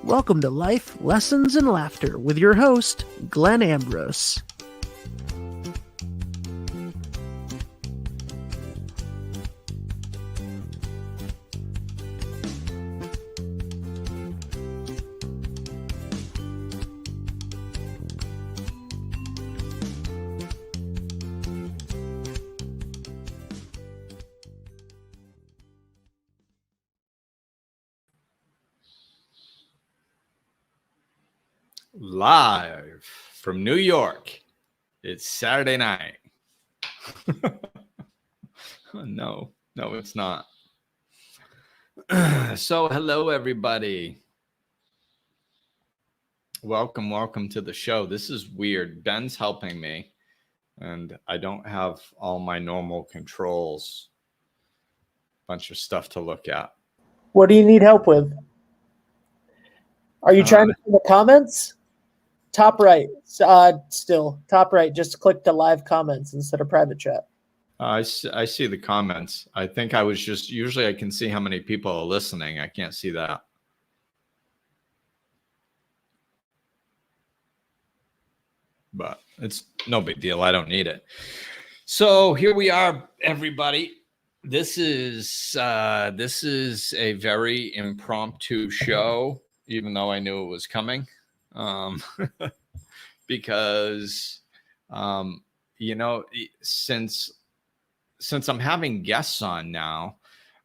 Welcome to Life, Lessons, and Laughter with your host, Glenn Ambrose. Live from New York, it's Saturday night. No, it's not. So, hello, everybody. Welcome to the show. This is weird. Ben's helping me, and I don't have all my normal controls. Bunch of stuff to look at. What do you need help with? Are you trying to see the comments? Top right, still top right. Just click the live comments instead of private chat. I see the comments. I think I was just, usually I can see how many people are listening. I can't see that. But it's no big deal. I don't need it. So here we are, everybody. This is a very impromptu show, even though I knew it was coming. Because, since I'm having guests on now,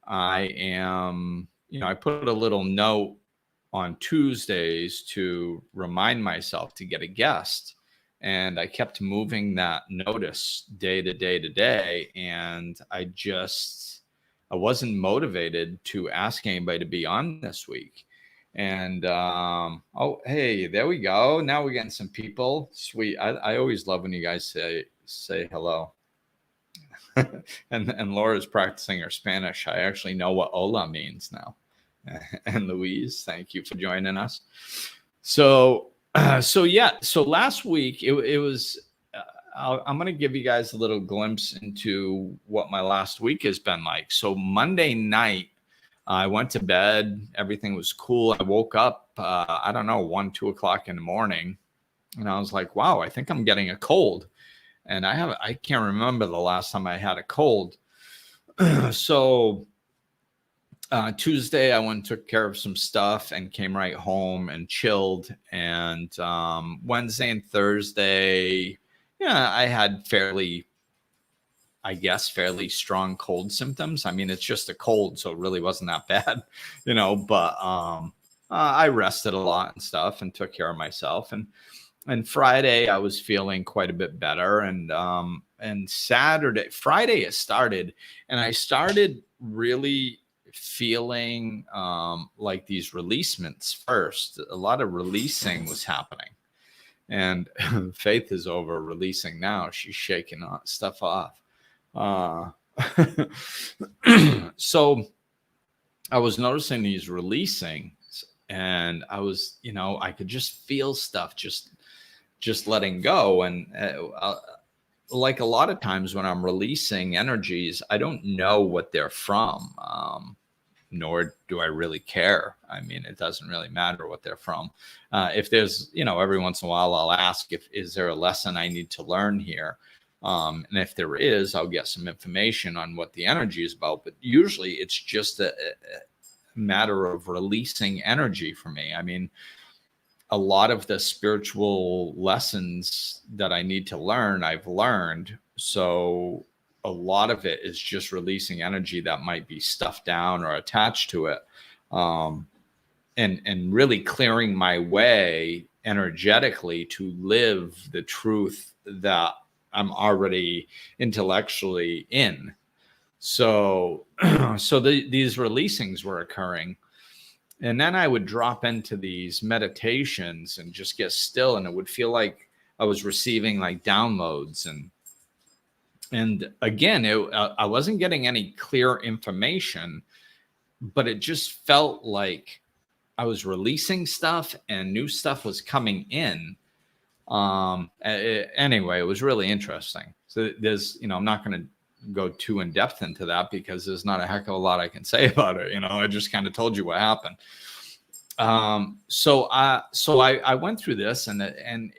I put a little note on Tuesdays to remind myself to get a guest. And I kept moving that notice day to day. And I wasn't motivated to ask anybody to be on this week. And oh, hey, there we go. Now we're getting some people. Sweet. I always love when you guys say hello. and Laura's practicing her Spanish. I actually know what hola means now. And Louise, thank you for joining us. So last week it was. I'm going to give you guys a little glimpse into what my last week has been like. So Monday night, I went to bed. Everything was cool. I woke up, 1, 2 o'clock in the morning. And I was like, wow, I think I'm getting a cold. And I can't remember the last time I had a cold. So Tuesday, I went and took care of some stuff and came right home and chilled. And Wednesday and Thursday, I had fairly strong cold symptoms. I mean, it's just a cold, so it really wasn't that bad, but I rested a lot and stuff and took care of myself. And Friday I was feeling quite a bit better. And Friday it started, and I started really feeling like these releasements first. A lot of releasing was happening. And Faith is over releasing now. She's shaking stuff off. So I was noticing these releasing, and I was, I could just feel stuff just letting go. And like a lot of times when I'm releasing energies, I don't know what they're from. Nor do I really care. I mean, it doesn't really matter what they're from. If there's, every once in a while, I'll ask is there a lesson I need to learn here? And if there is, I'll get some information on what the energy is about. But usually it's just a matter of releasing energy for me. I mean, a lot of the spiritual lessons that I need to learn, I've learned. So a lot of it is just releasing energy that might be stuffed down or attached to it. And really clearing my way energetically to live the truth that I'm already intellectually in. So these releasings were occurring. And then I would drop into these meditations and just get still. And it would feel like I was receiving like downloads. And again, I wasn't getting any clear information, but it just felt like I was releasing stuff and new stuff was coming in. Anyway, it was really interesting. So there's, I'm not going to go too in depth into that because there's not a heck of a lot I can say about it. I just kind of told you what happened. I went through this, and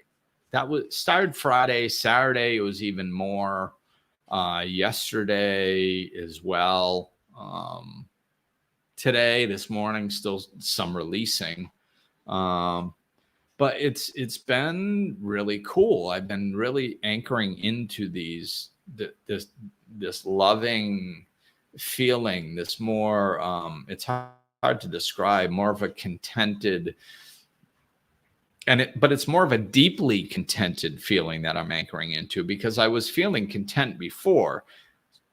that was started Friday. Saturday it was even more. Yesterday as well. Today, this morning, still some releasing. But it's been really cool. I've been really anchoring into this loving feeling, this more it's hard to describe, more of a contented, but it's more of a deeply contented feeling that I'm anchoring into, because I was feeling content before,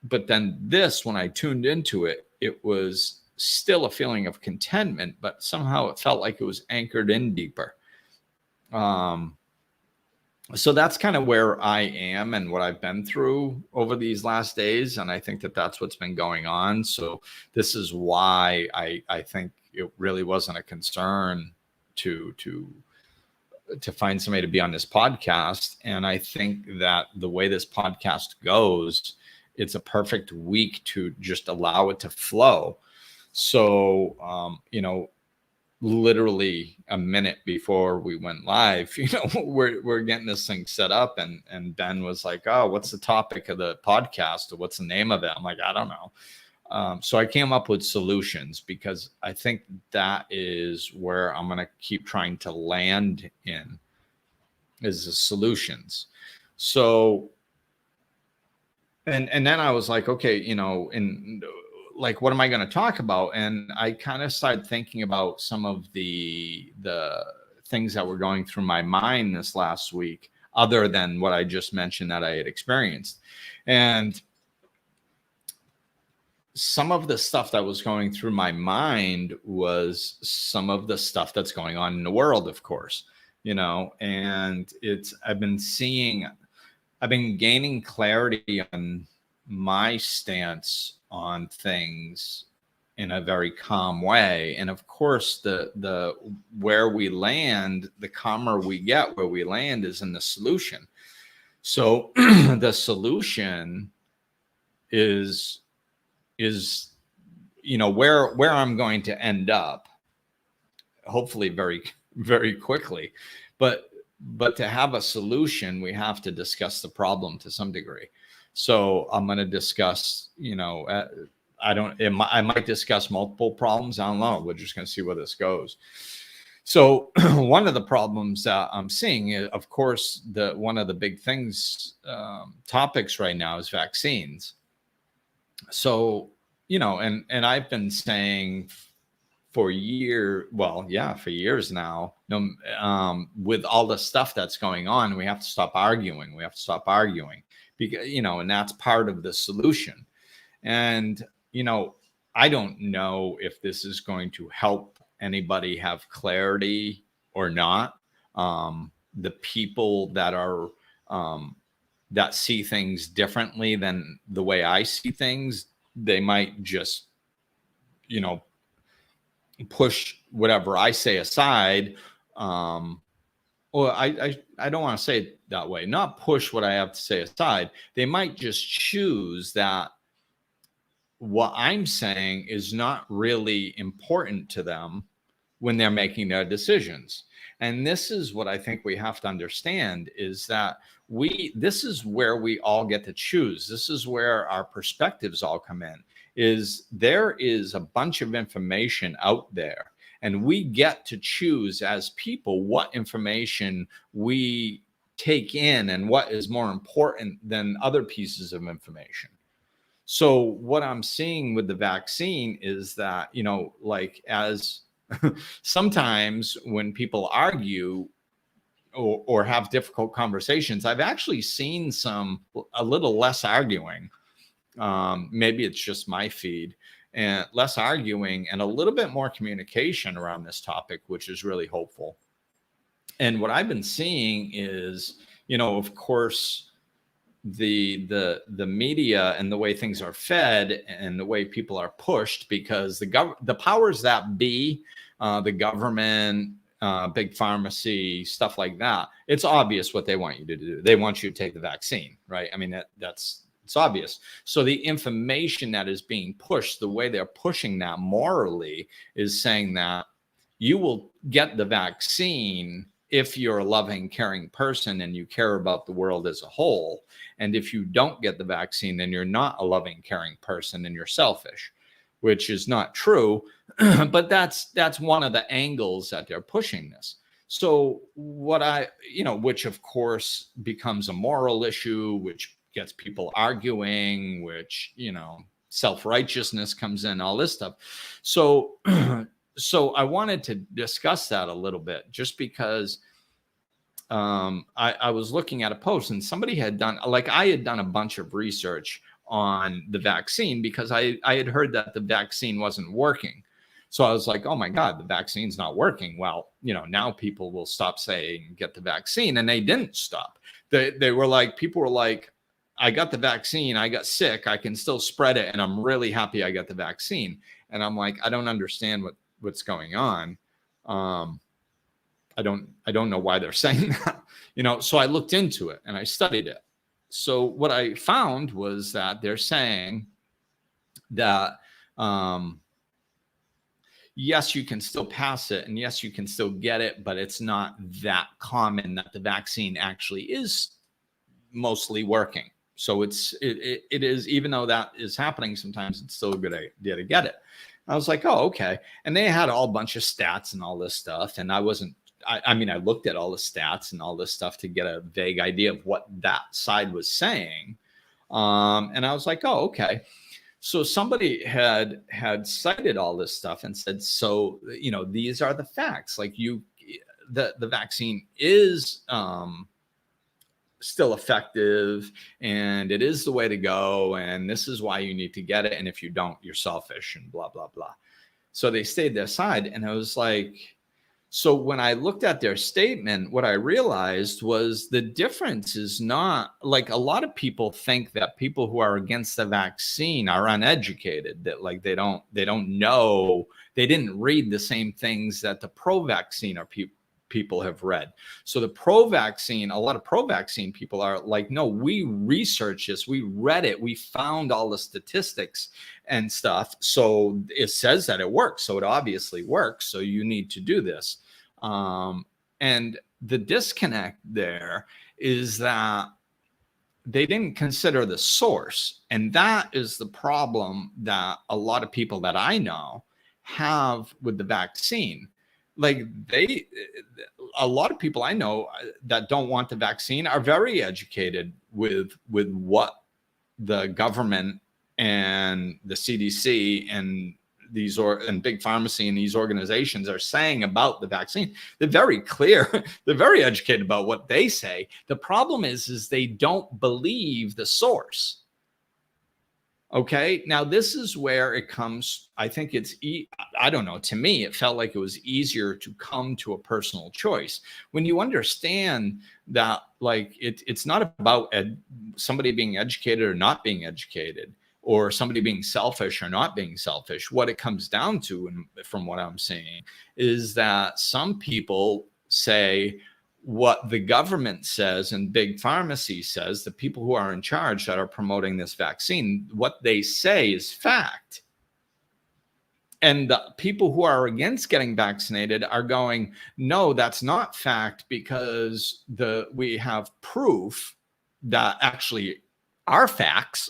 but then this, when I tuned into it, it was still a feeling of contentment, but somehow it felt like it was anchored in deeper. So that's kind of where I am and what I've been through over these last days. And I think that that's what's been going on. So this is why I think it really wasn't a concern to find somebody to be on this podcast. And I think that the way this podcast goes, it's a perfect week to just allow it to flow. So, literally a minute before we went live, we're getting this thing set up, and Ben was like, "Oh, what's the topic of the podcast, or what's the name of it?" I'm like, "I don't know." So I came up with solutions, because I think that is where I'm going to keep trying to land in, is the solutions. So, and then I was like, okay, like, what am I going to talk about? And I kind of started thinking about some of the things that were going through my mind this last week, other than what I just mentioned that I had experienced. And some of the stuff that was going through my mind was some of the stuff that's going on in the world, of course, and I've been gaining clarity on my stance on things in a very calm way. And of course, the where we land, the calmer we get where we land, is in the solution. So the solution is where I'm going to end up, hopefully very, very quickly. But to have a solution, we have to discuss the problem to some degree. So I'm going to discuss, I might discuss multiple problems. I don't know. We're just going to see where this goes. So one of the problems that I'm seeing is, of course, one of the big things, topics right now is vaccines. So, and I've been saying for years now, with all the stuff that's going on, we have to stop arguing. Because, and that's part of the solution. And, I don't know if this is going to help anybody have clarity or not. The people that are, that see things differently than the way I see things, they might just, push whatever I say aside. Or I don't want to say it that way, not push what I have to say aside. They might just choose that what I'm saying is not really important to them when they're making their decisions. And this is what I think we have to understand, is that this is where we all get to choose. This is where our perspectives all come in, is there is a bunch of information out there, and we get to choose as people what information we take in and what is more important than other pieces of information. So what I'm seeing with the vaccine is that, like, as sometimes when people argue or have difficult conversations, I've actually seen a little less arguing. Maybe it's just my feed, and less arguing and a little bit more communication around this topic, which is really hopeful. And what I've been seeing is, of course, the media and the way things are fed and the way people are pushed, because the powers that be, the government, big pharmacy, stuff like that, it's obvious what they want you to do. They want you to take the vaccine, right? I mean, it's obvious. So the information that is being pushed, the way they're pushing that morally, is saying that, you will get the vaccine if you're a loving, caring person and you care about the world as a whole. And if you don't get the vaccine, then you're not a loving, caring person and you're selfish, which is not true. But that's one of the angles that they're pushing this. So what which of course becomes a moral issue, which gets people arguing, which, self-righteousness comes in, all this stuff. So I wanted to discuss that a little bit, just because I was looking at a post and somebody had done, I had done a bunch of research on the vaccine because I had heard that the vaccine wasn't working. So I was like, oh my God, the vaccine's not working. Well, now people will stop saying get the vaccine, and they didn't stop. They were like, people were like, I got the vaccine, I got sick, I can still spread it, and I'm really happy I got the vaccine. And I'm like, I don't understand what's going on. I don't know why they're saying that, so I looked into it and I studied it. So what I found was that they're saying that, yes, you can still pass it, and yes, you can still get it, but it's not that common that the vaccine actually is mostly working. So it is, even though that is happening sometimes, it's still a good idea to get it. I was like, oh, okay. And they had all bunch of stats and all this stuff. And I looked at all the stats and all this stuff to get a vague idea of what that side was saying. And I was like, oh, okay. So somebody had cited all this stuff and said, so, these are the facts. Like the vaccine is still effective, and it is the way to go, and this is why you need to get it, and if you don't, you're selfish, and blah blah blah. So they stayed their side, and I was like, so when I looked at their statement, what I realized was the difference is not, like, a lot of people think that people who are against the vaccine are uneducated, that they don't know, they didn't read the same things that the pro-vaccine people have read. So a lot of pro-vaccine people are like, no, we researched this, we read it, we found all the statistics and stuff. So it says that it works. So it obviously works. So you need to do this. And the disconnect there is that they didn't consider the source. And that is the problem that a lot of people that I know have with the vaccine. A lot of people I know that don't want the vaccine are very educated with what the government and the CDC and and big pharmacy and these organizations are saying about the vaccine. They're very clear. They're very educated about what they say. The problem is they don't believe the source. Okay, now this is where it comes. I think I don't know. To me, it felt like it was easier to come to a personal choice when you understand that, it's not about somebody being educated or not being educated, or somebody being selfish or not being selfish. What it comes down to, and from what I'm seeing, is that some people say what the government says and big pharmacy says, the people who are in charge that are promoting this vaccine, what they say is fact. And the people who are against getting vaccinated are going, no, that's not fact, because we have proof that actually are facts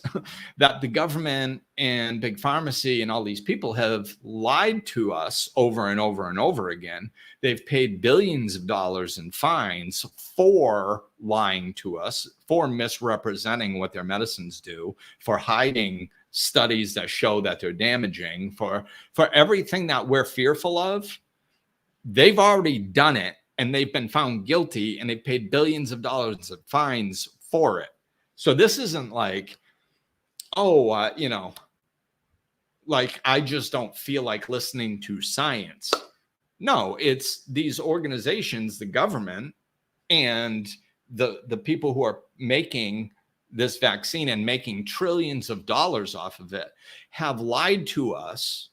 that the government and big pharmacy and all these people have lied to us over and over and over again. They've paid billions of dollars in fines for lying to us, for misrepresenting what their medicines do, for hiding studies that show that they're damaging, for everything that we're fearful of. They've already done it, and they've been found guilty, and they've paid billions of dollars of fines for it. So this isn't like, I just don't feel like listening to science. No, it's these organizations, the government, and the people who are making this vaccine and making trillions of dollars off of it have lied to us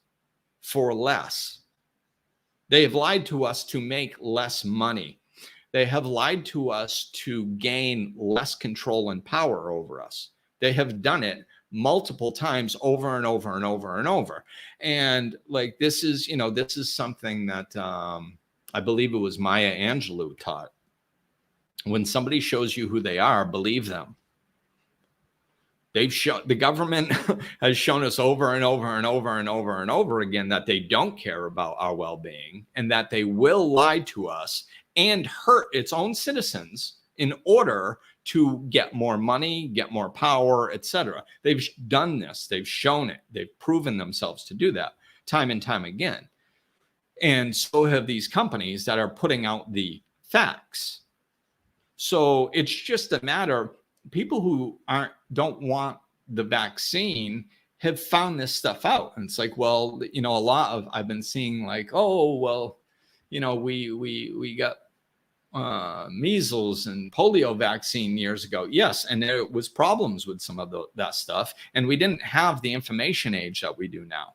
for less. They have lied to us to make less money. They have lied to us to gain less control and power over us. They have done it multiple times over and over and over and over. And like, this is something that I believe it was Maya Angelou taught. When somebody shows you who they are, believe them. The government has shown us over and over and over and over and over again that they don't care about our well-being, and that they will lie to us and hurt its own citizens in order to get more money, get more power, etc. They've done this. They've shown it. They've proven themselves to do that time and time again. And so have these companies that are putting out the facts. So it's just a matter, people who don't want the vaccine have found this stuff out. And it's like, well, I've been seeing like, oh, well, we got measles and polio vaccine years ago. Yes. And there was problems with some of that stuff. And we didn't have the information age that we do now.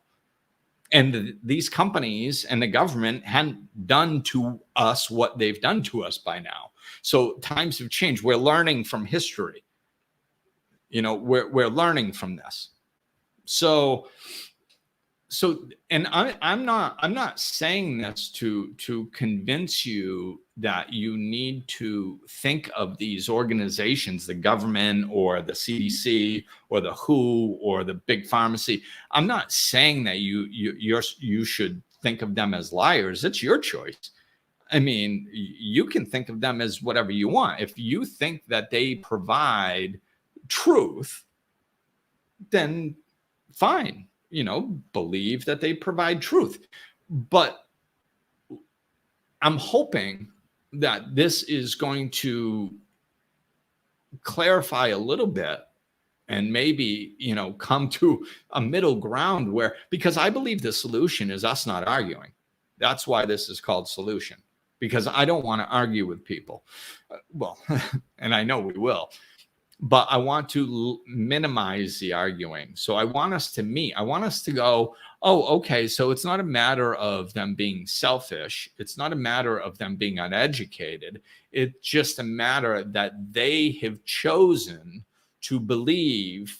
And these companies and the government hadn't done to us what they've done to us by now. So times have changed. We're learning from history. We're learning from this. So, and I'm not saying this to convince you that you need to think of these organizations, the government or the CDC or the WHO or the big pharmacy. I'm not saying that you should think of them as liars. It's your choice. I mean, you can think of them as whatever you want. If you think that they provide truth, then fine. Believe that they provide truth. But I'm hoping that this is going to clarify a little bit and maybe, come to a middle ground because I believe the solution is us not arguing. That's why this is called solution, because I don't want to argue with people. Well, and I know we will. But I want to minimize the arguing. So I want us to meet. I want us to go, oh, okay, so it's not a matter of them being selfish. It's not a matter of them being uneducated. It's just a matter that they have chosen to believe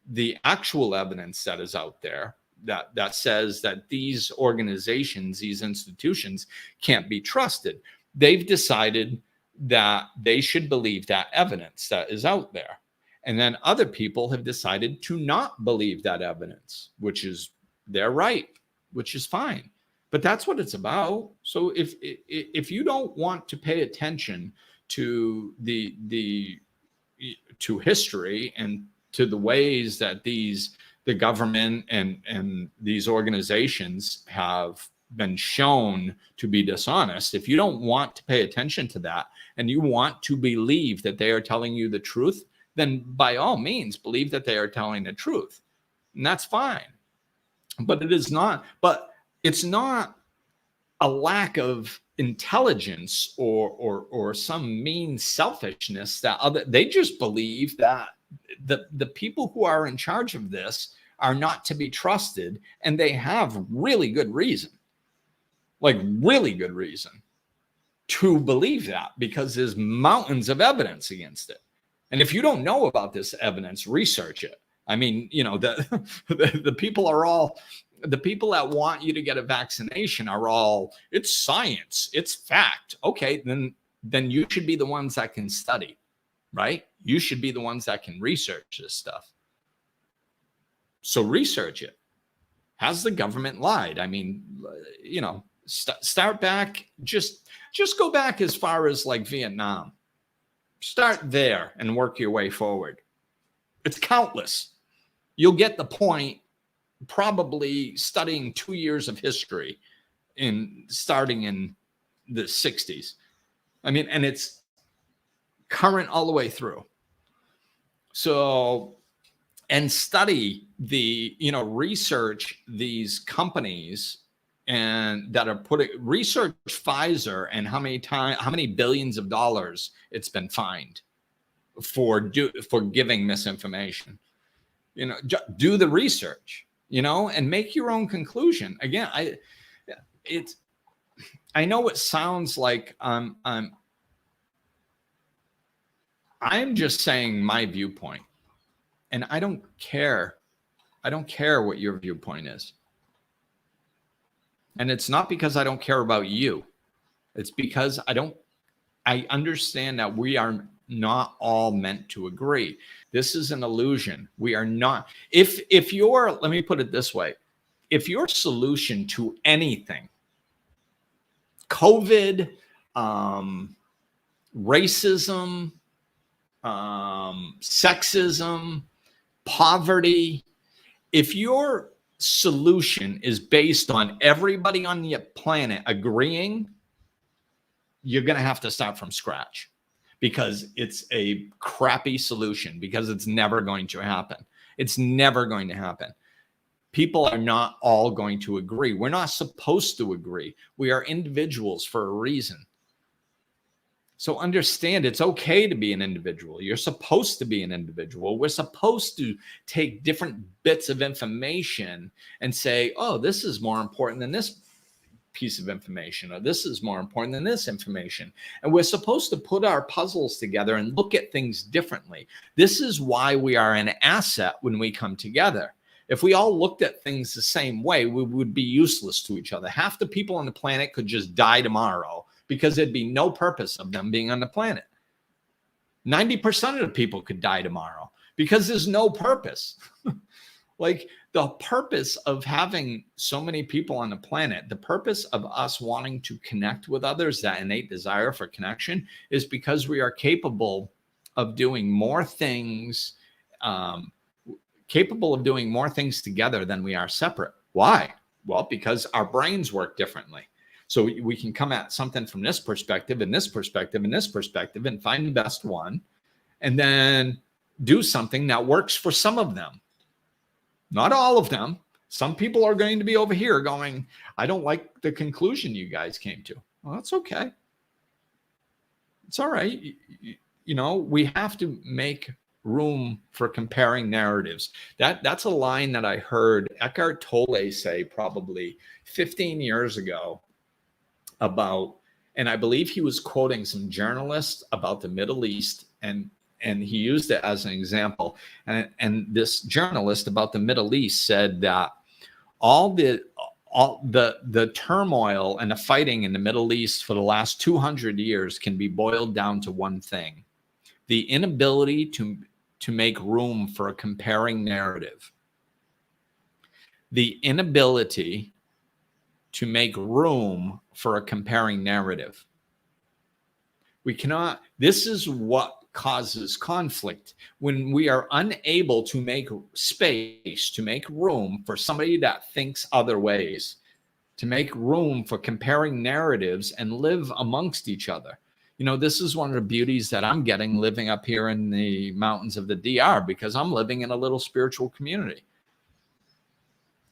the actual evidence that is out there that says that these organizations, these institutions can't be trusted. They've decided that they should believe that evidence that is out there. And then other people have decided to not believe that evidence, which is their right, which is fine. But that's what it's about. So if you don't want to pay attention to to history and to the ways that the government and these organizations have been shown to be dishonest, if you don't want to pay attention to that and you want to believe that they are telling you the truth, then by all means believe that they are telling the truth, and that's fine. But it's not a lack of intelligence or some mean selfishness they just believe that the people who are in charge of this are not to be trusted, and they have really good reason. Like really good reason to believe that, because there's mountains of evidence against it. And if you don't know about this evidence, research it. I mean, the people that want you to get a vaccination are all, it's science, it's fact. Okay, then you should be the ones that can study, right? You should be the ones that can research this stuff. So research it. Has the government lied? I mean, start back, just go back as far as like Vietnam. Start there and work your way forward. It's countless. You'll get the point probably studying 2 years of history starting in the 60s. I mean, and it's current all the way through. So, and study research these companies and that are research Pfizer and how many billions of dollars it's been fined for giving misinformation. Do the research, and make your own conclusion. Again, I know it sounds like I'm just saying my viewpoint. And I don't care. I don't care what your viewpoint is. And it's not because I don't care about you. It's because I understand that we are not all meant to agree. This is an illusion. We are not. If let me put it this way. If your solution to anything, COVID, racism, sexism, poverty, if your solution is based on everybody on the planet agreeing, you're going to have to start from scratch, because it's a crappy solution, because it's never going to happen. It's never going to happen. People are not all going to agree. We're not supposed to agree. We are individuals for a reason. So understand, it's okay to be an individual. You're supposed to be an individual. We're supposed to take different bits of information and say, oh, this is more important than this piece of information, or this is more important than this information. And we're supposed to put our puzzles together and look at things differently. This is why we are an asset when we come together. If we all looked at things the same way, we would be useless to each other. Half the people on the planet could just die tomorrow, because there'd be no purpose of them being on the planet. 90% of the people could die tomorrow because there's no purpose. Like, the purpose of having so many people on the planet, the purpose of us wanting to connect with others, that innate desire for connection, is because we are capable of doing more things, together than we are separate. Why? Well, because our brains work differently. So we can come at something from this perspective and this perspective and this perspective and find the best one, and then do something that works for some of them. Not all of them. Some people are going to be over here going, I don't like the conclusion you guys came to. Well, that's okay. It's all right. You know, we have to make room for comparing narratives. That's a line that I heard Eckhart Tolle say probably 15 years ago about, and I believe he was quoting some journalists about the Middle East, and he used it as an example. And this journalist about the Middle East said that all the turmoil and the fighting in the Middle East for the last 200 years can be boiled down to one thing: the inability to make room for a comparing narrative. The inability to make room for a comparing narrative. We cannot, this is what causes conflict, when we are unable to make space, to make room for somebody that thinks other ways, to make room for comparing narratives and live amongst each other. You know, this is one of the beauties that I'm getting living up here in the mountains of the DR, because I'm living in a little spiritual community.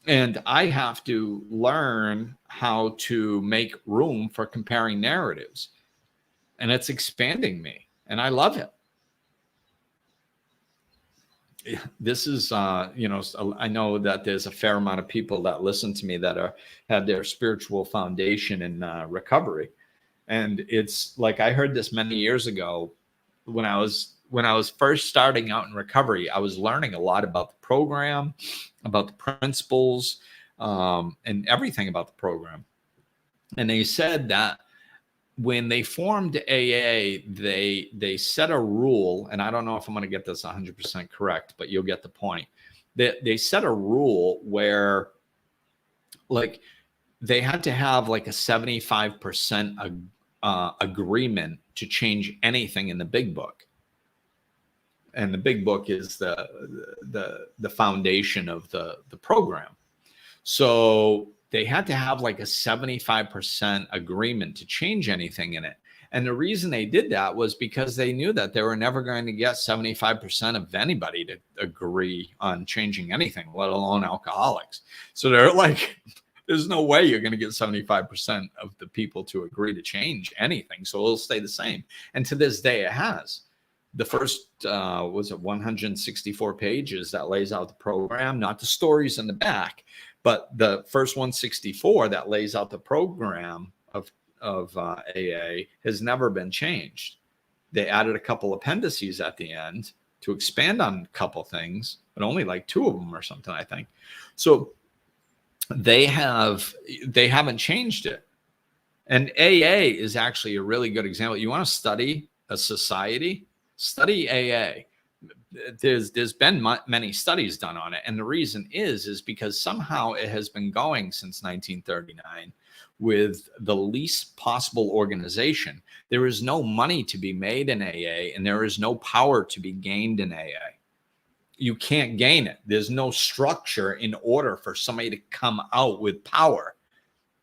And I have to learn how to make room for comparing narratives. And it's expanding me, and I love it. This is, you know, I know that there's a fair amount of people that listen to me that have their spiritual foundation in recovery. And it's like, I heard this many years ago when I was first starting out in recovery. I was learning a lot about the program, about the principles, and everything about the program. And they said that when they formed AA, they set a rule, and I don't know if I'm going to get this 100% correct, but you'll get the point. They set a rule where, like, they had to have like a 75% agreement to change anything in the big book. And the big book is the foundation of the program. So they had to have like a 75% agreement to change anything in it. And the reason they did that was because they knew that they were never going to get 75% of anybody to agree on changing anything, let alone alcoholics. So they're like, there's no way you're going to get 75% of the people to agree to change anything. So it'll stay the same. And to this day, it has. The first, 164 pages that lays out the program, not the stories in the back, but the first 164 that lays out the program of AA has never been changed. They added a couple appendices at the end, to expand on a couple things, but only like 2 of them or something, I think. So they haven't changed it. And AA is actually a really good example. You want to study a society, study AA. There's been many studies done on it. And the reason is because somehow it has been going since 1939 with the least possible organization. There is no money to be made in AA, and there is no power to be gained in AA. You can't gain it. There's no structure in order for somebody to come out with power.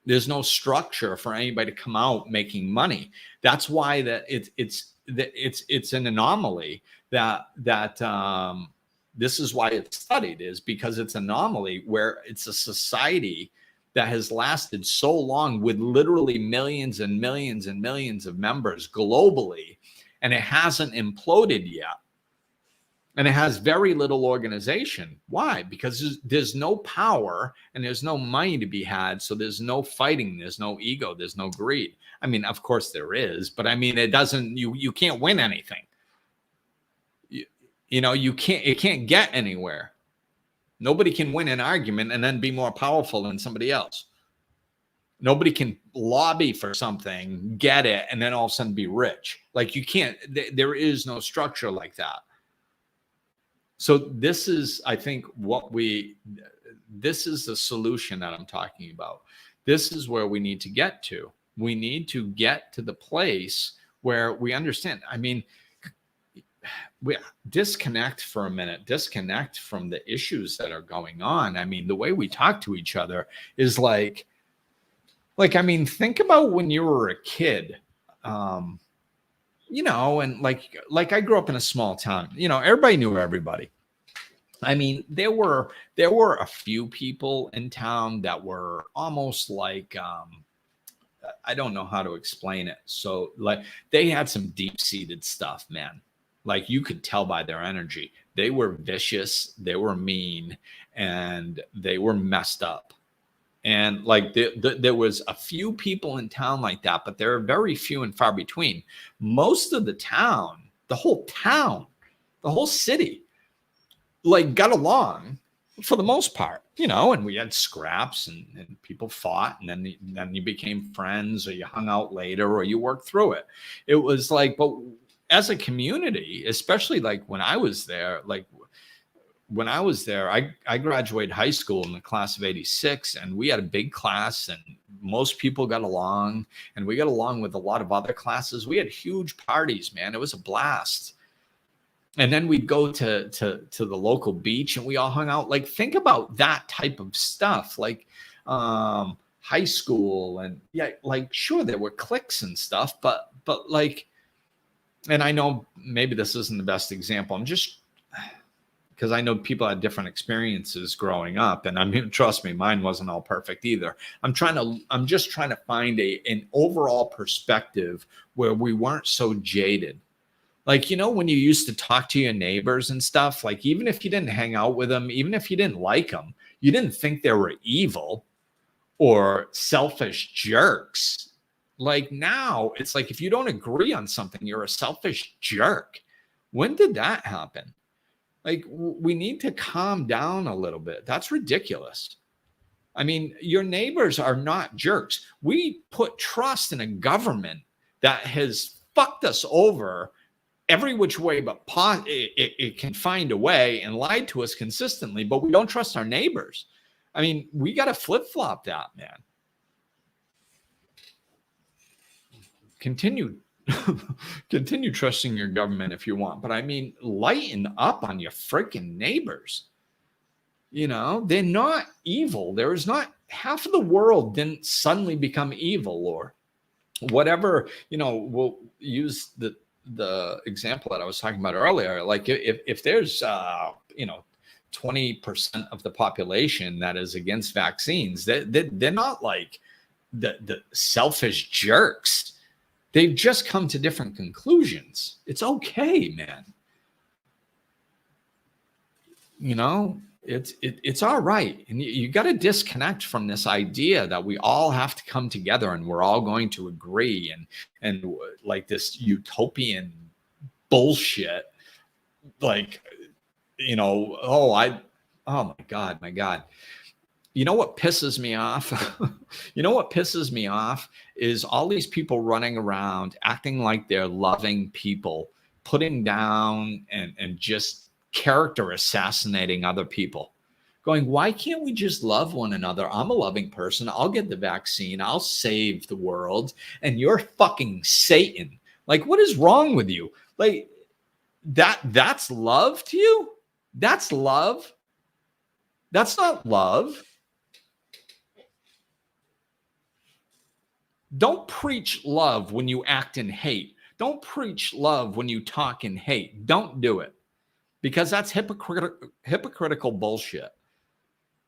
There's no structure for anybody to come out making money. That's why that it's an anomaly that this is why it's studied, is because it's an anomaly where it's a society that has lasted so long with literally millions and millions and millions of members globally, and it hasn't imploded yet. And it has very little organization. Why? Because there's no power and there's no money to be had. So there's no fighting. There's no ego. There's no greed. I mean, of course there is, but I mean, it doesn't, you can't win anything. It can't get anywhere. Nobody can win an argument and then be more powerful than somebody else. Nobody can lobby for something, get it, and then all of a sudden be rich. Like you can't, there is no structure like that. So this is, I think, this is the solution that I'm talking about. This is where we need to get to. We need to get to the place where we understand. I mean, we disconnect for a minute, disconnect from the issues that are going on. I mean, the way we talk to each other is like, I mean, think about when you were a kid, and like I grew up in a small town, everybody knew everybody. I mean, there were a few people in town that were almost like, I don't know how to explain it. So like they had some deep-seated stuff, man. Like you could tell by their energy. They were vicious, they were mean, and they were messed up. And like there was a few people in town like that, but there are very few and far between. Most of the town, the whole city, like got along for the most part, and we had scraps and people fought, and then you became friends, or you hung out later, or you worked through it. It was like, but as a community, especially like when I was there, I graduated high school in the class of 86, and we had a big class, and most people got along, and we got along with a lot of other classes. We had huge parties, man. It was a blast. And then we'd go to the local beach, and we all hung out. Like, think about that type of stuff, like high school. And yeah, like, sure, there were cliques and stuff, but like, and I know maybe this isn't the best example. I'm just, because I know people had different experiences growing up, and I mean, trust me, mine wasn't all perfect either. I'm just trying to find an overall perspective where we weren't so jaded. Like, when you used to talk to your neighbors and stuff, like even if you didn't hang out with them, even if you didn't like them, you didn't think they were evil or selfish jerks. Like now it's like, if you don't agree on something, you're a selfish jerk. When did that happen? Like, we need to calm down a little bit. That's ridiculous. I mean, your neighbors are not jerks. We put trust in a government that has fucked us over every which way, but it can find a way, and lied to us consistently, but we don't trust our neighbors. I mean, we got to flip-flop that, man. Continue trusting your government if you want, but I mean, lighten up on your freaking neighbors. They're not evil. There is not, half of the world didn't suddenly become evil or whatever. We'll use the example that I was talking about earlier. Like if there's 20% of the population that is against vaccines, they're not like the selfish jerks. They've just come to different conclusions. It's okay, man. It's all right. And you got to disconnect from this idea that we all have to come together and we're all going to agree, and like this utopian bullshit. like, oh my God. You know what pisses me off? You know what pisses me off is all these people running around acting like they're loving people, putting down and just character assassinating other people. Going, why can't we just love one another? I'm a loving person. I'll get the vaccine. I'll save the world. And you're fucking Satan. Like, what is wrong with you? Like, that's love to you? That's love? That's not love. Don't preach love when you act in hate. Don't preach love when you talk in hate. Don't do it, because that's hypocritical bullshit.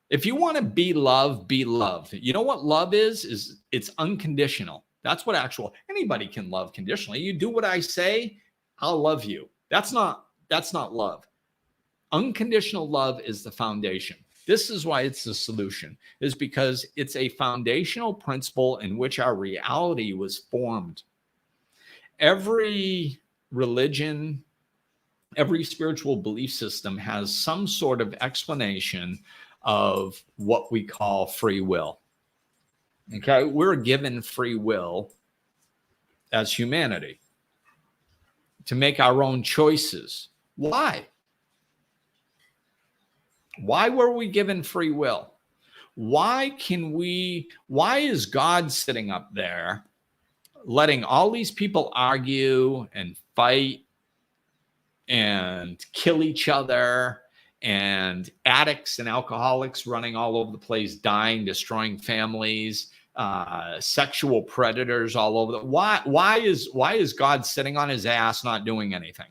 If you want to be love, be love. You know what love is it's unconditional. That's what anybody can love conditionally. You do what I say, I'll love you. That's not love. Unconditional love is the foundation. This is why it's the solution, is because it's a foundational principle in which our reality was formed. Every religion, every spiritual belief system has some sort of explanation of what we call free will. Okay, we're given free will as humanity to make our own choices. Why? Why were we given free will? Why is God sitting up there letting all these people argue and fight and kill each other, and addicts and alcoholics running all over the place, dying, destroying families, sexual predators all over why is God sitting on his ass not doing anything?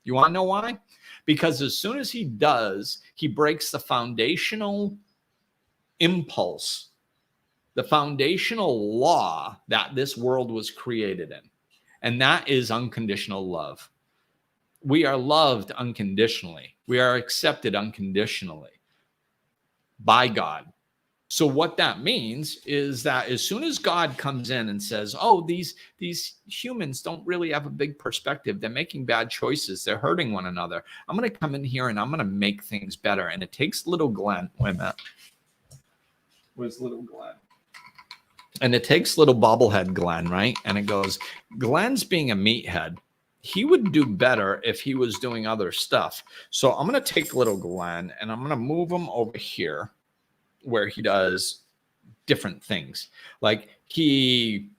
You want to know why? Because as soon as he does, he breaks the foundational impulse, the foundational law that this world was created in. And that is unconditional love. We are loved unconditionally. We are accepted unconditionally by God. So what that means is that as soon as God comes in and says, oh, these humans don't really have a big perspective. They're making bad choices. They're hurting one another. I'm going to come in here and I'm going to make things better. And it takes little Glenn. Wait a minute. Where's little Glenn? And it takes little bobblehead Glenn, right? And it goes, Glenn's being a meathead. He would do better if he was doing other stuff. So I'm going to take little Glenn and I'm going to move him over here where he does different things. Like he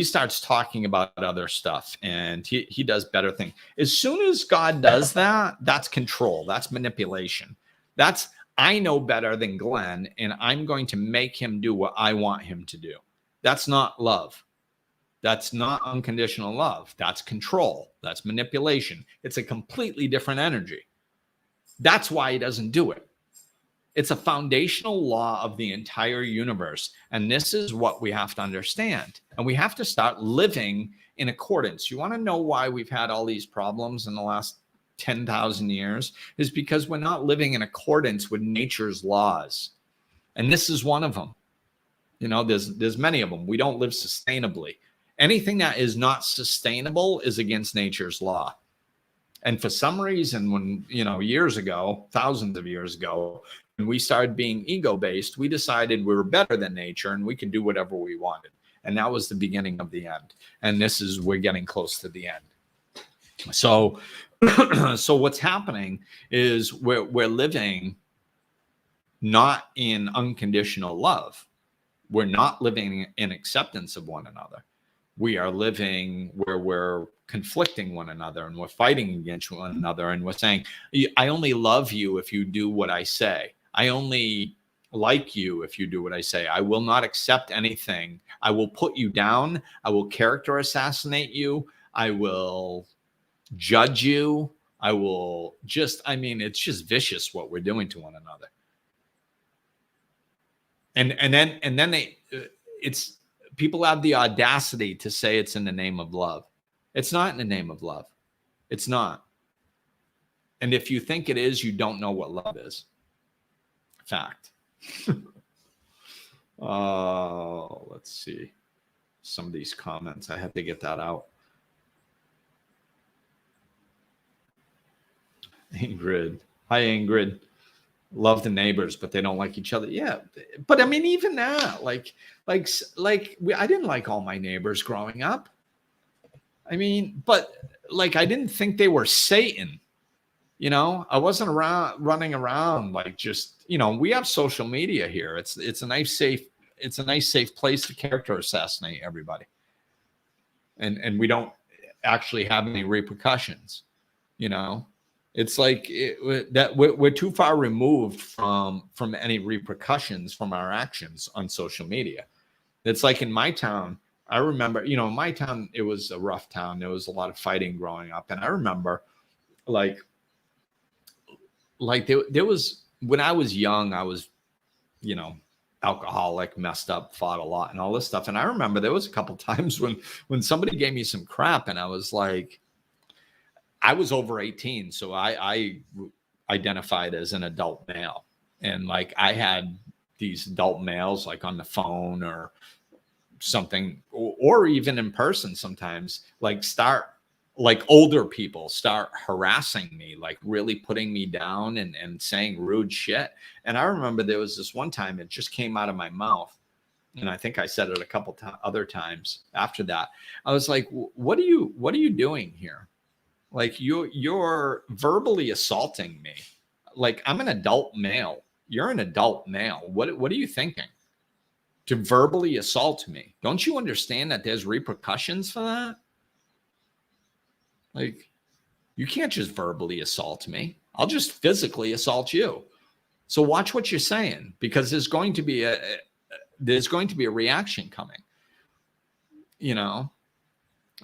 starts talking about other stuff and he does better things. As soon as God does that, that's control. That's manipulation. That's, I know better than Glenn and I'm going to make him do what I want him to do. That's not love. That's not unconditional love. That's control. That's manipulation. It's a completely different energy. That's why he doesn't do it. It's a foundational law of the entire universe. And this is what we have to understand. And we have to start living in accordance. You want to know why we've had all these problems in the last 10,000 years? Is because we're not living in accordance with nature's laws. And this is one of them. There's many of them. We don't live sustainably. Anything that is not sustainable is against nature's law. And for some reason, when, years ago, thousands of years ago, when we started being ego-based, we decided we were better than nature and we could do whatever we wanted. And that was the beginning of the end. And we're getting close to the end. So what's happening is we're living not in unconditional love. We're not living in acceptance of one another. We are living where we're conflicting one another and we're fighting against one another. And we're saying, I only love you if you do what I say. I only like you if you do what I say. I will not accept anything. I will put you down. I will character assassinate you. I will judge you. I will it's just vicious what we're doing to one another. And then people have the audacity to say it's in the name of love. It's not in the name of love. It's not. And if you think it is, you don't know what love is. Fact. Let's see. Some of these comments, I had to get that out. Ingrid. Hi, Ingrid. Love the neighbors, but they don't like each other. Yeah, but I mean, even that, I didn't like all my neighbors growing up. I mean, but like, I didn't think they were Satan. You know, I wasn't running around like just, you know, we have social media here. It's a nice safe place to character assassinate everybody. And we don't actually have any repercussions, you know. It's like that we're too far removed from any repercussions from our actions on social media. It's like in my town, I remember, you know, in my town, it was a rough town. There was a lot of fighting growing up. And I remember like there was, when I was young, I was, you know, alcoholic, messed up, fought a lot and all this stuff. And I remember there was a couple times when somebody gave me some crap and I was like, I was over 18. So I identified as an adult male. And like, I had these adult males like on the phone or something, or even in person sometimes, like older people start harassing me, like really putting me down and saying rude shit. And I remember there was this one time it just came out of my mouth. And I think I said it a couple other times after that. I was like, what are you doing here? Like you're verbally assaulting me. Like, I'm an adult male. You're an adult male. What are you thinking? To verbally assault me? Don't you understand that there's repercussions for that? Like, you can't just verbally assault me. I'll just physically assault you. So watch what you're saying, because there's going to be a reaction coming, you know?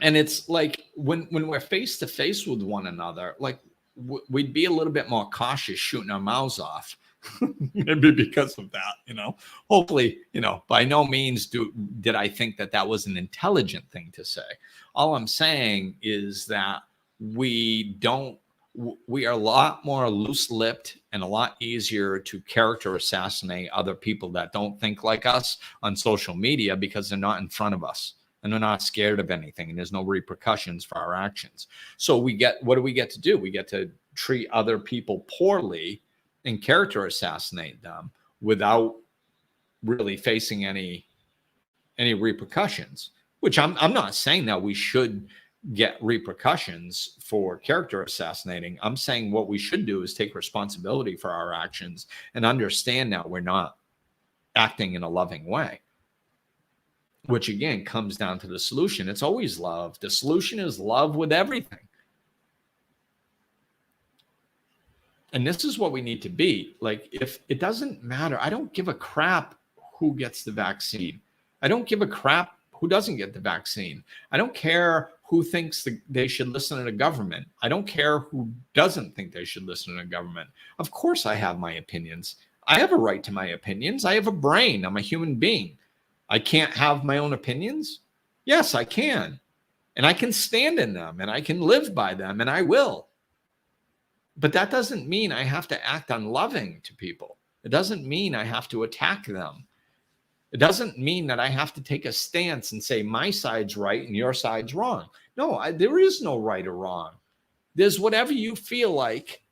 And it's like when we're face to face with one another, like we'd be a little bit more cautious shooting our mouths off. Maybe because of that, you know. Hopefully, you know, by no means did I think that was an intelligent thing to say. All I'm saying is that we are a lot more loose-lipped and a lot easier to character assassinate other people that don't think like us on social media, because they're not in front of us and they're not scared of anything, and there's no repercussions for our actions. So what do we get to do? We get to treat other people poorly and character assassinate them without really facing any repercussions, which I'm not saying that we should get repercussions for character assassinating. I'm saying what we should do is take responsibility for our actions and understand that we're not acting in a loving way, which again comes down to the solution. It's always love. The solution is love with everything. And this is what we need to be. Like, if it doesn't matter, I don't give a crap who gets the vaccine. I don't give a crap who doesn't get the vaccine. I don't care who thinks they should listen to the government. I don't care who doesn't think they should listen to the government. Of course, I have my opinions. I have a right to my opinions. I have a brain. I'm a human being. I can't have my own opinions? Yes, I can. And I can stand in them and I can live by them, and I will. But that doesn't mean I have to act unloving to people. It doesn't mean I have to attack them. It doesn't mean that I have to take a stance and say my side's right and your side's wrong. No, there is no right or wrong. There's whatever you feel like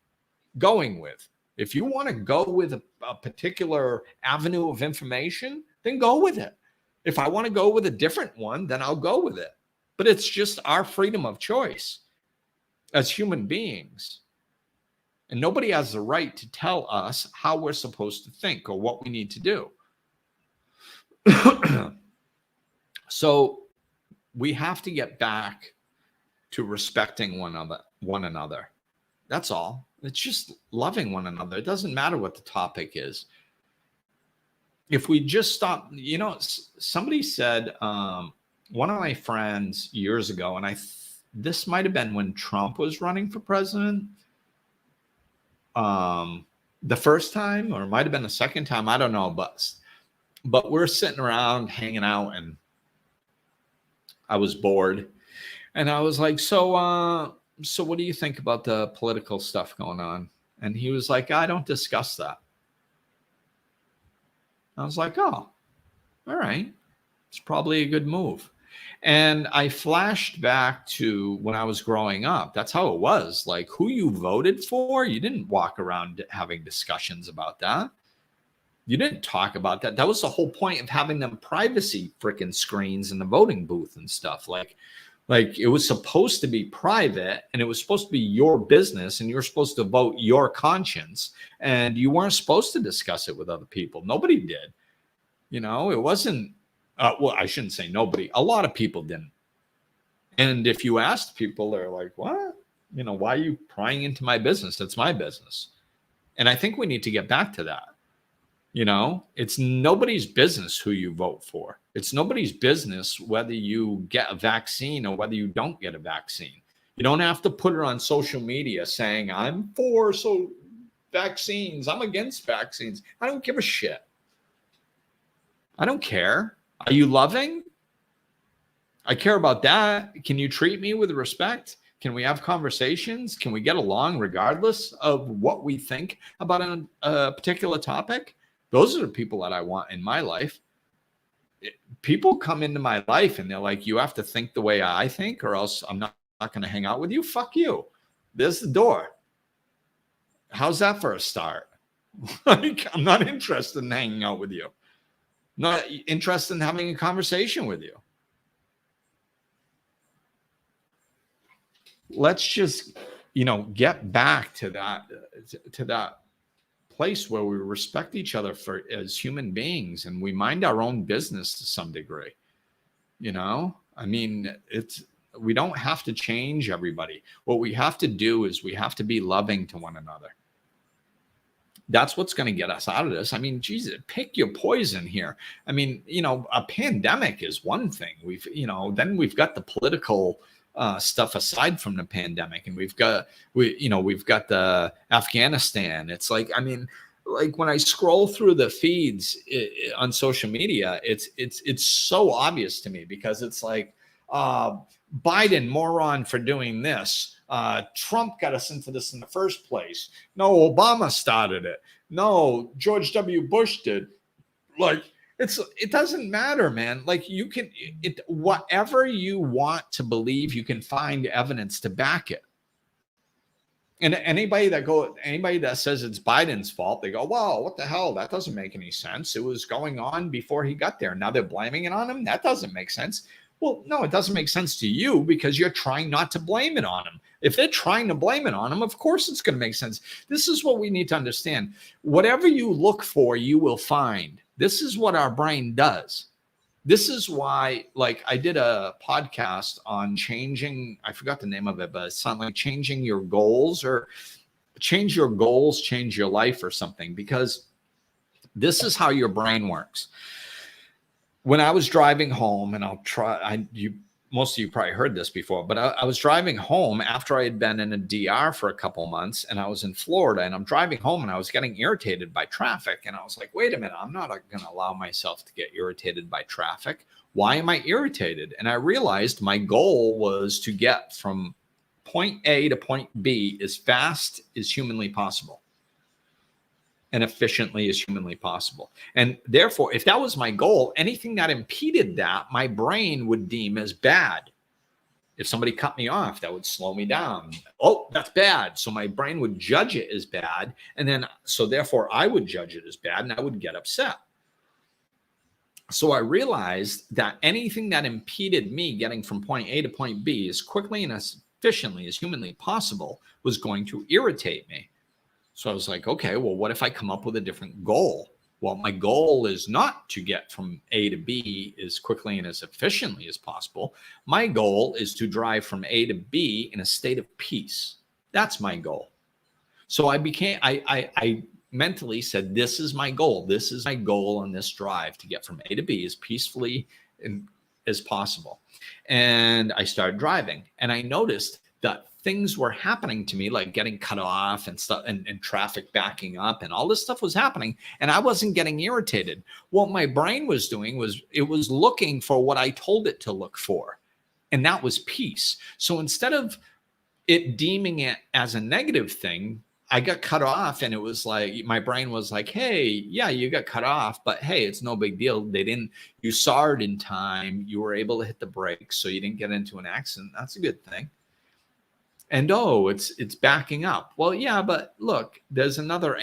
going with. If you want to go with a particular avenue of information, then go with it. If I want to go with a different one, then I'll go with it. But it's just our freedom of choice as human beings. And nobody has the right to tell us how we're supposed to think or what we need to do. So we have to get back to respecting one another. That's all. It's just loving one another. It doesn't matter what the topic is. If we just stop, you know, somebody said, one of my friends years ago, and this might have been when Trump was running for president, the first time, or it might have been the second time, I don't know, but we're sitting around hanging out and I was bored and I was like, so what do you think about the political stuff going on? And he was like, I don't discuss that. I was like, oh, all right. It's probably a good move. And I flashed back to when I was growing up. That's how it was. Like, who you voted for, you didn't walk around having discussions about that. You didn't talk about that. That was the whole point of having them privacy freaking screens in the voting booth and stuff. Like it was supposed to be private, and it was supposed to be your business, and you're supposed to vote your conscience, and you weren't supposed to discuss it with other people. Nobody did. You know, it wasn't, well, I shouldn't say nobody. A lot of people didn't. And if you asked people, they're like, what? You know, why are you prying into my business? It's my business. And I think we need to get back to that. You know, it's nobody's business who you vote for. It's nobody's business whether you get a vaccine or whether you don't get a vaccine. You don't have to put it on social media saying, I'm for vaccines. I'm against vaccines. I don't give a shit. I don't care. Are you loving? I care about that. Can you treat me with respect? Can we have conversations? Can we get along regardless of what we think about a particular topic? Those are the people that I want in my life. People come into my life and they're like, you have to think the way I think or else I'm not going to hang out with you. Fuck you. There's the door. How's that for a start? Like, I'm not interested in hanging out with you. Not interested in having a conversation with you. Let's just, get back to that place where we respect each other as human beings, and we mind our own business to some degree. I mean, we don't have to change everybody. What we have to do is we have to be loving to one another. That's what's going to get us out of this. I mean, Jesus, pick your poison here. I mean, a pandemic is one thing. Then we've got the political stuff aside from the pandemic, and we've got the Afghanistan. It's like, I mean, like when I scroll through the feeds on social media, it's so obvious to me because it's like, Biden moron for doing this. Trump got us into this in the first place. No, Obama started it. No, George W. Bush did. Like, it doesn't matter, man. Like, you can, whatever you want to believe, you can find evidence to back it. And anybody that says it's Biden's fault, they go, "Wow, what the hell? That doesn't make any sense. It was going on before he got there. Now they're blaming it on him. That doesn't make sense." Well, no, it doesn't make sense to you because you're trying not to blame it on him. If they're trying to blame it on him, of course it's going to make sense. This is what we need to understand. Whatever you look for, you will find. This is what our brain does. This is why, like, I did a podcast on changing, I forgot the name of it, but it's something like changing your goals, or change your goals, change your life or something, because this is how your brain works. When I was driving home, and most of you probably heard this before, but I was driving home after I had been in a DR for a couple of months, and I was in Florida, and I'm driving home and I was getting irritated by traffic. And I was like, wait a minute, I'm not going to allow myself to get irritated by traffic. Why am I irritated? And I realized my goal was to get from point A to point B as fast as humanly possible and efficiently as humanly possible. And therefore, if that was my goal, anything that impeded that, my brain would deem as bad. If somebody cut me off, that would slow me down. Oh, that's bad. So my brain would judge it as bad. And then, so therefore I would judge it as bad, and I would get upset. So I realized that anything that impeded me getting from point A to point B as quickly and as efficiently as humanly possible was going to irritate me. So I was like, okay, well, what if I come up with a different goal? Well, my goal is not to get from A to B as quickly and as efficiently as possible. My goal is to drive from A to B in a state of peace. That's my goal. So I mentally said, this is my goal. This is my goal on this drive, to get from A to B as peacefully as possible. And I started driving, and I noticed that things were happening to me, like getting cut off and stuff, and traffic backing up, and all this stuff was happening, and I wasn't getting irritated. What my brain was doing was it was looking for what I told it to look for, and that was peace. So instead of it deeming it as a negative thing, I got cut off, and it was like my brain was like, hey, yeah, you got cut off, but hey, it's no big deal. You saw it in time. You were able to hit the brakes, so you didn't get into an accident. That's a good thing. And it's backing up. Well, yeah, but look, there's another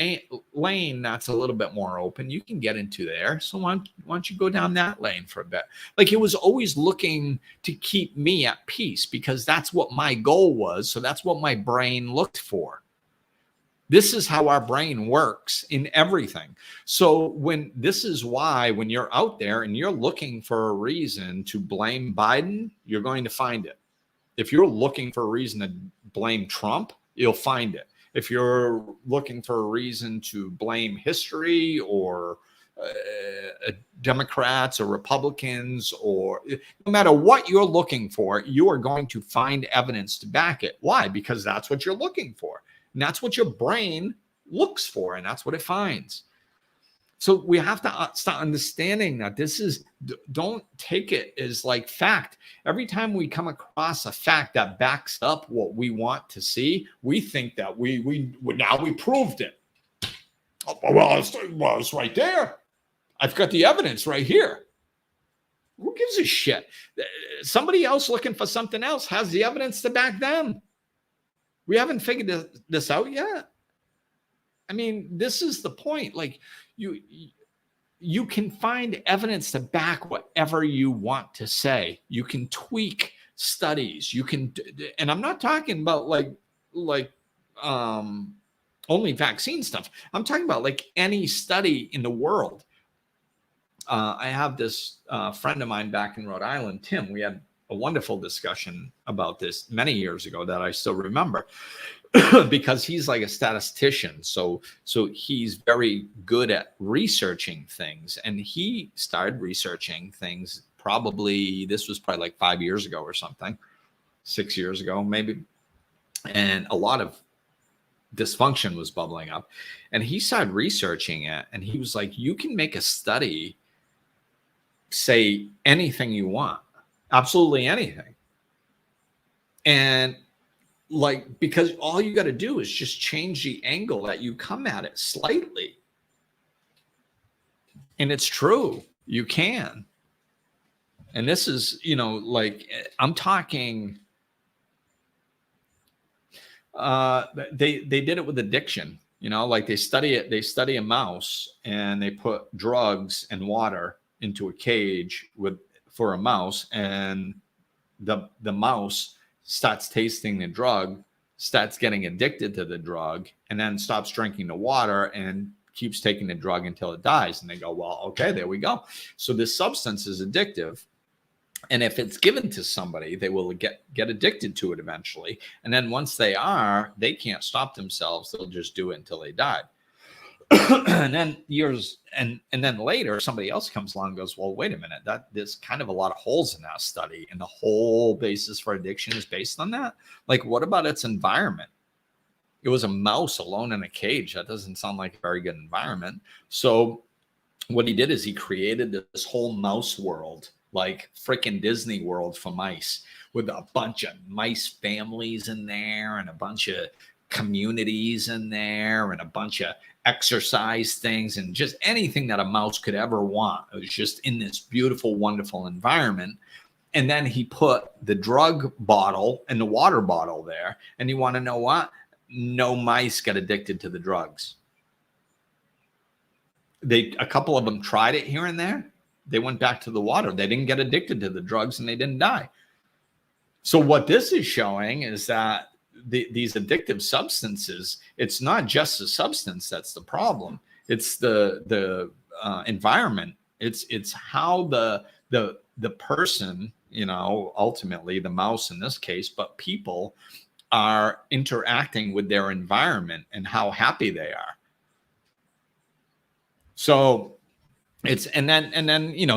lane that's a little bit more open. You can get into there. So why don't you go down that lane for a bit? Like, it was always looking to keep me at peace, because that's what my goal was. So that's what my brain looked for. This is how our brain works in everything. So this is why when you're out there and you're looking for a reason to blame Biden, you're going to find it. If you're looking for a reason to blame Trump, you'll find it. If you're looking for a reason to blame history or Democrats or Republicans, or no matter what you're looking for, you are going to find evidence to back it. Why? Because that's what you're looking for. And that's what your brain looks for, and that's what it finds. So we have to start understanding that don't take it as like fact. Every time we come across a fact that backs up what we want to see, we think that we proved it. Oh, well, it's right there. I've got the evidence right here. Who gives a shit? Somebody else looking for something else has the evidence to back them. We haven't figured this out yet. I mean, this is the point. Like, you can find evidence to back whatever you want to say. You can tweak studies. You can, and I'm not talking about like only vaccine stuff. I'm talking about like any study in the world. I have this friend of mine back in Rhode Island, Tim. We had a wonderful discussion about this many years ago that I still remember. Because he's like a statistician, so he's very good at researching things, and he started researching things this was probably like 5 years ago or something, 6 years ago maybe, and a lot of dysfunction was bubbling up, and he started researching it, and he was like, you can make a study say anything you want, absolutely anything, and like, because all you got to do is just change the angle that you come at it slightly. And it's true. You can. And this is, like, I'm talking, they did it with addiction, like they study a mouse, and they put drugs and water into a cage for a mouse, and the mouse starts tasting the drug, starts getting addicted to the drug, and then stops drinking the water and keeps taking the drug until it dies. And they go, well, okay, there we go. So this substance is addictive. And if it's given to somebody, they will get addicted to it eventually. And then once they can't stop themselves. They'll just do it until they die. And then then later, somebody else comes along and goes, well, wait a minute, there's kind of a lot of holes in that study, and the whole basis for addiction is based on that. Like, what about its environment? It was a mouse alone in a cage. That doesn't sound like a very good environment. So what he did is he created this whole mouse world, like freaking Disney World for mice, with a bunch of mice families in there, and a bunch of communities in there, and a bunch of exercise things, and just anything that a mouse could ever want. It was just in this beautiful, wonderful environment. And then he put the drug bottle and the water bottle there. And you want to know what? No mice got addicted to the drugs. A couple of them tried it here and there. They went back to the water. They didn't get addicted to the drugs, and they didn't die. So what this is showing is that these addictive substances, it's not just the substance that's the problem. It's the environment. It's how the person, ultimately the mouse in this case, but people are interacting with their environment and how happy they are. So and then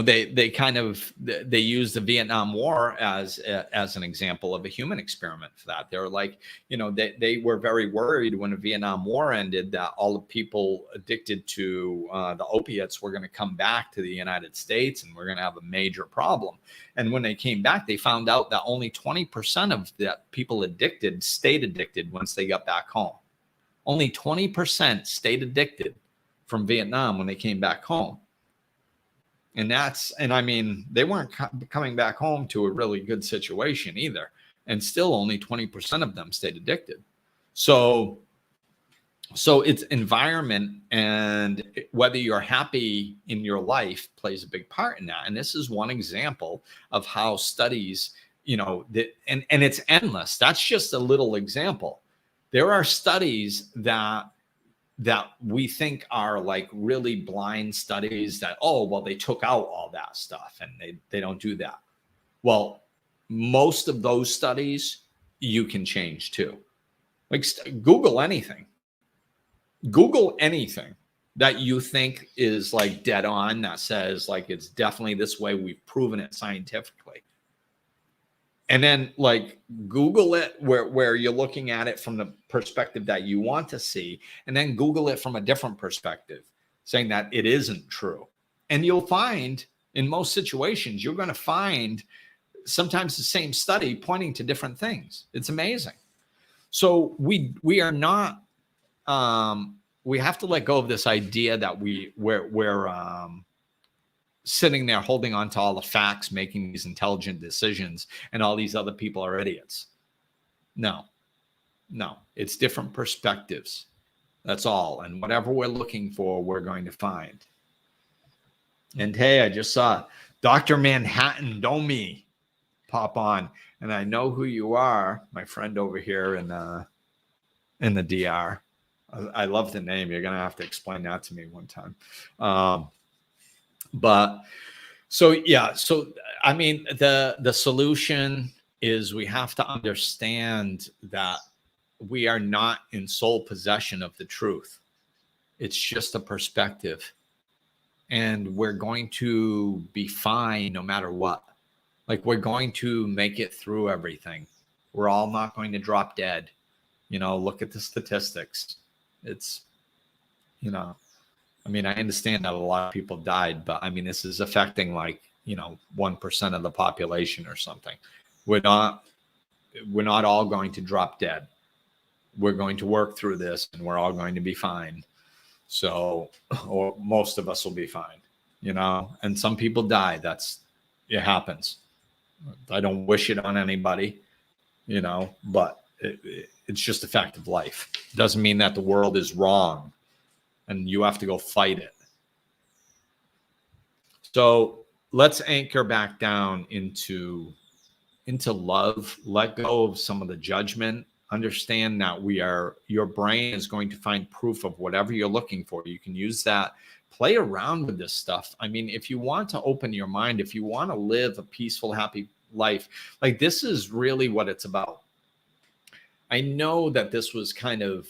they kind of they use the Vietnam War as an example of a human experiment for that. They were like, they were very worried when the Vietnam War ended that all the people addicted to the opiates were going to come back to the United States, and we're going to have a major problem. And when they came back, they found out that only 20% of the people addicted stayed addicted once they got back home. Only 20% stayed addicted from Vietnam when they came back home. And I mean, they weren't coming back home to a really good situation either. And still only 20% of them stayed addicted. So it's environment, and whether you're happy in your life plays a big part in that. And this is one example of how studies, and it's endless. That's just a little example. There are studies that we think are like really blind studies that, oh, well, they took out all that stuff and they don't do that. Well, most of those studies you can change too. Like Google anything that you think is like dead on, that says like it's definitely this way, we've proven it scientifically. And then like Google it where you're looking at it from the perspective that you want to see, and then Google it from a different perspective, saying that it isn't true. And you'll find in most situations, you're going to find sometimes the same study pointing to different things. It's amazing. So we are not, we have to let go of this idea that we're sitting there holding on to all the facts, making these intelligent decisions, and all these other people are idiots. No, it's different perspectives. That's all. And whatever we're looking for, we're going to find. And hey, I just saw Dr. Manhattan Domi pop on, and I know who you are, my friend over here in the DR. I love the name. You're gonna have to explain that to me one time. But so I mean, the solution is we have to understand that we are not in sole possession of the truth. It's just a perspective, and we're going to be fine no matter what. Like, we're going to make it through everything. We're all not going to drop dead. Look at the statistics. It's, I mean, I understand that a lot of people died, but I mean, this is affecting like, 1% of the population or something. We're not all going to drop dead. We're going to work through this, and we're all going to be fine. So, or most of us will be fine, and some people die. It happens. I don't wish it on anybody, but it's just a fact of life. It doesn't mean that the world is wrong and you have to go fight it. So let's anchor back down into love. Let go of some of the judgment. Understand that your brain is going to find proof of whatever you're looking for. You can use that. Play around with this stuff. I mean, if you want to open your mind, if you want to live a peaceful, happy life, like, this is really what it's about. I know that this was kind of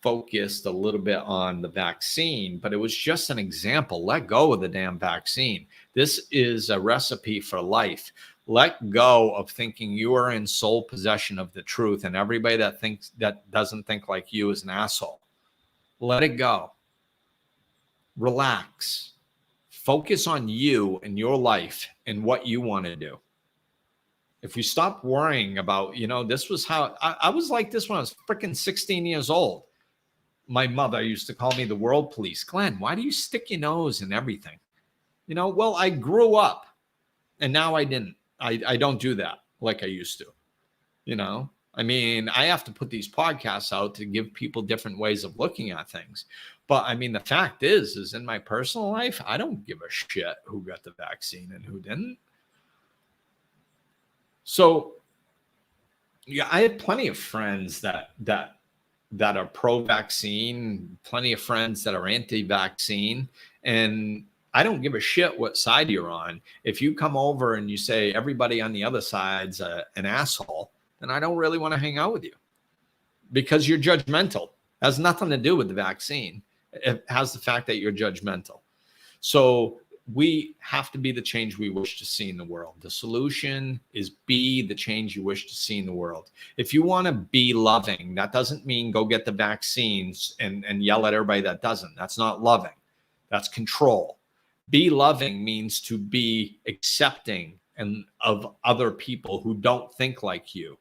focused a little bit on the vaccine, but it was just an example. Let go of the damn vaccine. This is a recipe for life. Let go of thinking you are in sole possession of the truth, and everybody that doesn't think like you is an asshole. Let it go. Relax. Focus on you and your life and what you want to do. If we stop worrying about, this was how I was like this when I was freaking 16 years old. My mother used to call me the world police. Glenn, why do you stick your nose in everything? Well, I grew up, and now I didn't. I don't do that like I used to. I mean, I have to put these podcasts out to give people different ways of looking at things. But I mean, the fact is in my personal life, I don't give a shit who got the vaccine and who didn't. So, yeah, I had plenty of friends that are pro-vaccine, plenty of friends that are anti-vaccine, and I don't give a shit what side you're on. If you come over and you say everybody on the other side's an asshole, then I don't really want to hang out with you, because you're judgmental. It has nothing to do with the vaccine. It has the fact that you're judgmental. So we have to be the change we wish to see in the world. The solution is be the change you wish to see in the world. If you want to be loving, that doesn't mean go get the vaccines and yell at everybody that doesn't. That's not loving. That's control. Be loving means to be accepting of other people who don't think like you.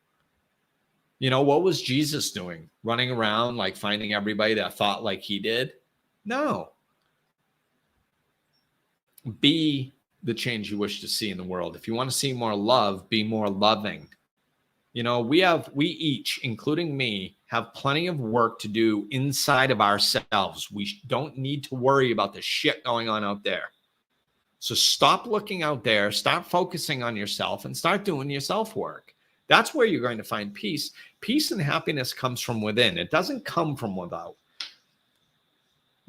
You know, what was Jesus doing? Running around like finding everybody that thought like he did? No. Be the change you wish to see in the world. If you want to see more love, be more loving. You know, we each, including me, have plenty of work to do inside of ourselves. We don't need to worry about the shit going on out there. So stop looking out there, start focusing on yourself, and start doing your self work. That's where you're going to find peace. Peace and happiness comes from within. It doesn't come from without.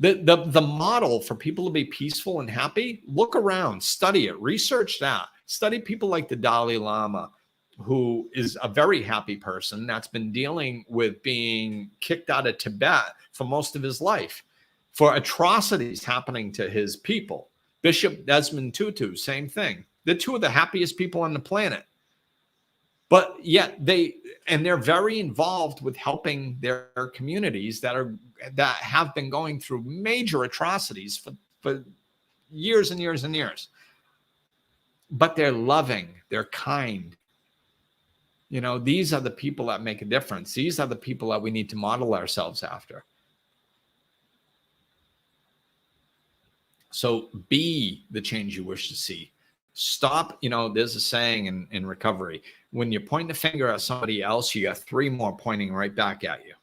The model for people to be peaceful and happy, look around, study it, research that. Study people like the Dalai Lama, who is a very happy person that's been dealing with being kicked out of Tibet for most of his life for atrocities happening to his people. Bishop Desmond Tutu, same thing. They're two of the happiest people on the planet. But yet they're very involved with helping their communities that have been going through major atrocities for years and years and years. But they're loving, they're kind. You know, these are the people that make a difference. These are the people that we need to model ourselves after. So be the change you wish to see. Stop, you know, there's a saying in recovery, when you point the finger at somebody else, you got 3 more pointing right back at you.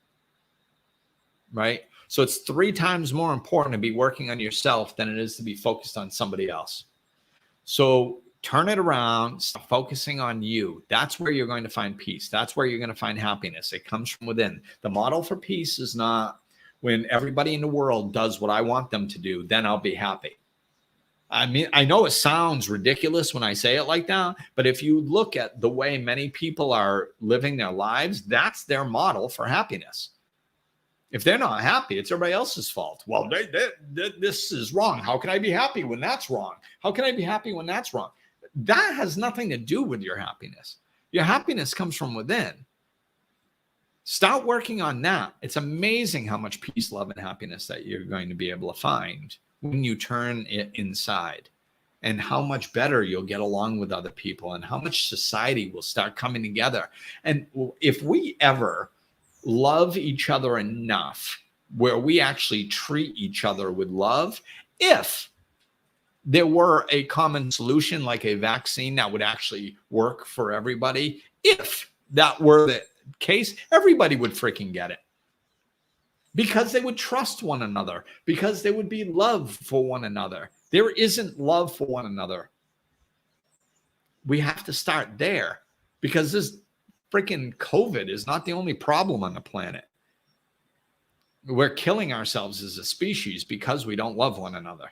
Right? So it's 3 times more important to be working on yourself than it is to be focused on somebody else. So turn it around, stop focusing on you. That's where you're going to find peace. That's where you're going to find happiness. It comes from within. The model for peace is not when everybody in the world does what I want them to do, then I'll be happy. I mean, I know it sounds ridiculous when I say it like that, but if you look at the way many people are living their lives, that's their model for happiness. If they're not happy, it's everybody else's fault. Well, this is wrong. How can I be happy when that's wrong? How can I be happy when that's wrong? That has nothing to do with your happiness. Your happiness comes from within. Start working on that. It's amazing how much peace, love, and happiness that you're going to be able to find when you turn it inside, and how much better you'll get along with other people, and how much society will start coming together. And if we ever love each other enough where we actually treat each other with love, if there were a common solution like a vaccine that would actually work for everybody, if that were the case, everybody would freaking get it. Because they would trust one another, because there would be love for one another. There isn't love for one another. We have to start there, because this freaking COVID is not the only problem on the planet. We're killing ourselves as a species because we don't love one another.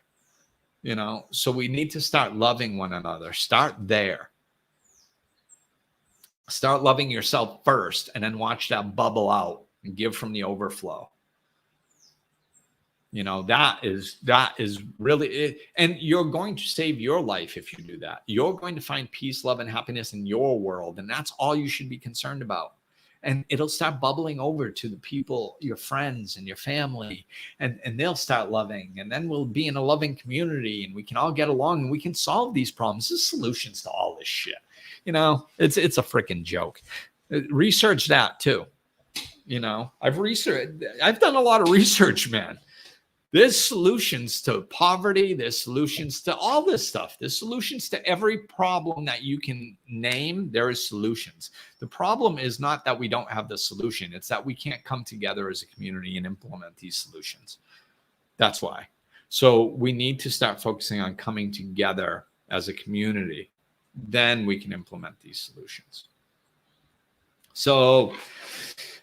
You know, so we need to start loving one another. Start there. Start loving yourself first, and then watch that bubble out and give from the overflow. You know, that is really it. And you're going to save your life if you do that. You're going to find peace, love, and happiness in your world. And that's all you should be concerned about. And it'll start bubbling over to the people, your friends and your family, and they'll start loving. And then we'll be in a loving community, and we can all get along, and we can solve these problems. There's solutions to all this shit. You know, it's a freaking joke. Research that too. You know, I've done a lot of research, man. There's solutions to poverty. There's solutions to all this stuff. There's solutions to every problem that you can name. There is solutions. The problem is not that we don't have the solution. It's that we can't come together as a community and implement these solutions. That's why. So we need to start focusing on coming together as a community. Then we can implement these solutions. So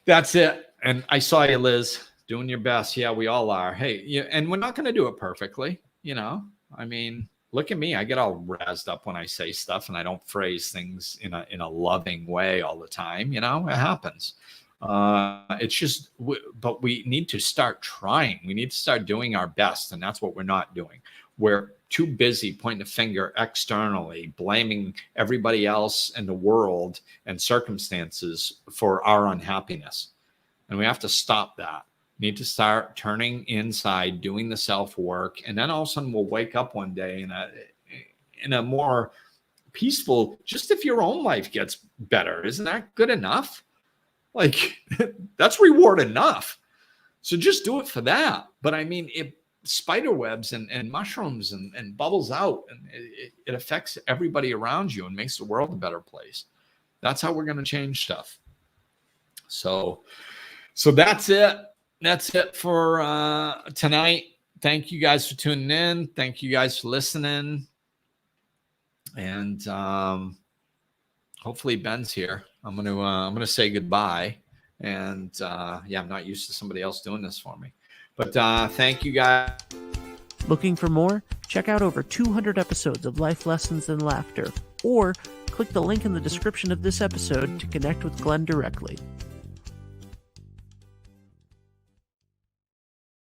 that's it. And I saw you, Liz. Doing your best. Yeah, we all are. Hey, yeah, and we're not going to do it perfectly. You know, I mean, look at me. I get all razzed up when I say stuff, and I don't phrase things in a loving way all the time. You know, it happens. It's just, but we need to start trying. We need to start doing our best, and that's what we're not doing. We're too busy pointing a finger externally, blaming everybody else in the world and circumstances for our unhappiness. And we have to stop that. Need to start turning inside, doing the self-work, and then all of a sudden we'll wake up one day in a more peaceful, just if your own life gets better. Isn't that good enough? Like, that's reward enough. So just do it for that. But I mean, spider webs and mushrooms and bubbles out, and it affects everybody around you and makes the world a better place. That's how we're going to change stuff. So that's it. That's it for tonight. Thank you guys for tuning in. Thank you guys for listening. And hopefully Ben's here. I'm gonna say goodbye. And I'm not used to somebody else doing this for me. But thank you guys. Looking for more? Check out over 200 episodes of Life Lessons and Laughter, or click the link in the description of this episode to connect with Glenn directly.